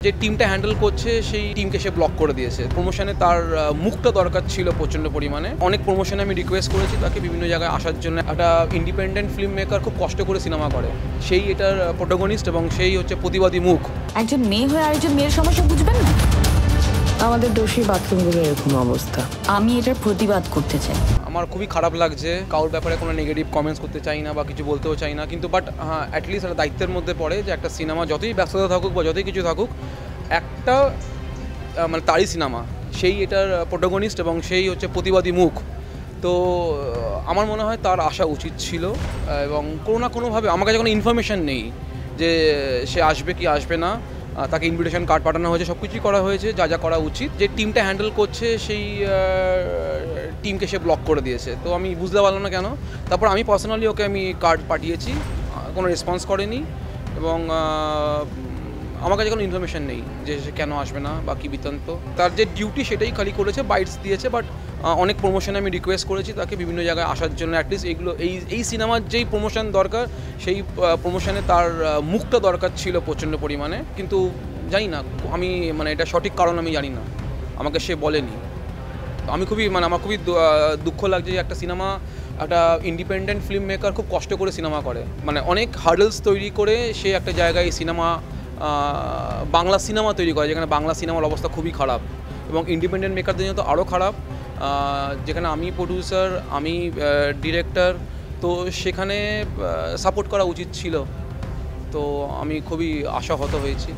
যে টিমটা হ্যান্ডেল করছে সেই টিমকে সে ব্লক করে দিয়েছে। প্রমোশনে তার মুখটা দরকার ছিল প্রচণ্ড পরিমাণে। অনেক প্রমোশনে আমি রিকোয়েস্ট করেছি তাকে বিভিন্ন জায়গায় আসার জন্য। একটা ইন্ডিপেন্ডেন্ট ফিল্ম মেকার খুব কষ্ট করে সিনেমা করে, সেই এটার প্রোটাগনিস্ট এবং সেই হচ্ছে প্রতিবাদী মুখ। একজন মেয়ে হয়ে আরেকজন মেয়ের সমস্যা বুঝবেন না? আমাদের দোষী বাথরুমগুলোর এরকম অবস্থা। আমি এটার প্রতিবাদ করতে চাই। আমার খুবই খারাপ লাগছে, কারোর ব্যাপারে কোনো নেগেটিভ কমেন্টস করতে চাই না বা কিছু বলতেও চাই না, কিন্তু বাট হ্যাঁ, অ্যাটলিস্ট একটা দায়িত্বের মধ্যে পড়ে যে একটা সিনেমা যতই ব্যস্ততা থাকুক বা যতই কিছু থাকুক, একটা মানে তারই সিনেমা, সেই এটার প্রোটাগনিস্ট এবং সেই হচ্ছে প্রতিবাদী মুখ। তো আমার মনে হয় তার আসা উচিত ছিল, এবং কোনো না কোনোভাবে আমার কাছে কোনো ইনফরমেশান নেই যে সে আসবে কি আসবে না। তাকে ইনভিটেশন কার্ড পাঠানো হয়েছে, সব কিছুই করা হয়েছে যা যা করা উচিত। যে টিমটা হ্যান্ডেল করছে সেই টিমকে সে ব্লক করে দিয়েছে। তো আমি বুঝতে পারলাম না কেন। তারপর আমি পার্সোনালি ওকে আমি কার্ড পাঠিয়েছি, কোনো রেসপন্স করেনি, এবং আমার কাছে কোনো ইনফরমেশান নেই যে সে কেন আসবে না বা কী বৃত্তান্ত। তার যে ডিউটি সেটাই খালি করেছে, বাইটস দিয়েছে। বাট অনেক প্রমোশনে আমি রিকোয়েস্ট করেছি তাকে বিভিন্ন জায়গায় আসার জন্য। অ্যাটলিস্ট এইগুলো এই সিনেমার যেই প্রমোশন দরকার সেই প্রমোশনে তার মুখটা দরকার ছিল প্রচণ্ড পরিমাণে। কিন্তু জানি না, আমি মানে এটা সঠিক কারণ আমি জানি না, আমাকে সে বলেনি। আমি খুবই আমার খুবই দুঃখ লাগছে যে একটা সিনেমা, একটা ইন্ডিপেন্ডেন্ট ফিল্ম মেকার খুব কষ্ট করে সিনেমা করে, মানে অনেক হার্ডলস তৈরি করে সে একটা জায়গায় সিনেমা, বাংলা সিনেমা তৈরি করে, যেখানে বাংলা সিনেমার অবস্থা খুবই খারাপ এবং ইন্ডিপেন্ডেন্ট মেকারদের জন্য তো আরও খারাপ। যেখানে আমি প্রডিউসার, আমি ডিরেক্টর, তো সেখানে সাপোর্ট করা উচিত ছিল। তো আমি খুবই আশাহত হয়েছি।